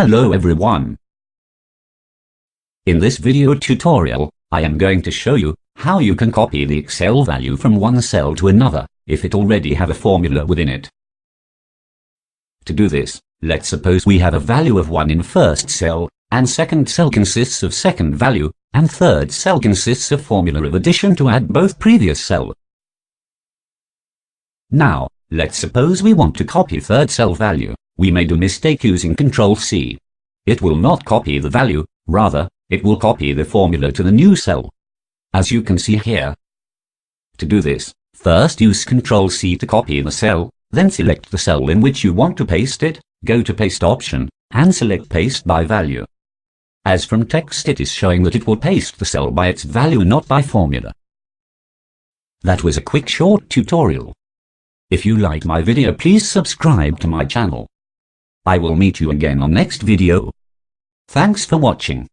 Hello everyone. In this video tutorial, I am going to show you how you can copy the Excel value from one cell to another, if it already have a formula within it. To do this, let's suppose we have a value of 1 in first cell, and second cell consists of second value, and third cell consists of formula of addition to add both previous cell. Now, let's suppose we want to copy third cell value. We made a mistake using Ctrl+C. It will not copy the value, rather, it will copy the formula to the new cell. As you can see here. To do this, first use Ctrl+C to copy the cell, then select the cell in which you want to paste it, go to Paste option, and select Paste by Value. As from text it is showing that it will paste the cell by its value, not by formula. That was a quick short tutorial. If you like my video, please subscribe to my channel. I will meet you again on next video. Thanks for watching.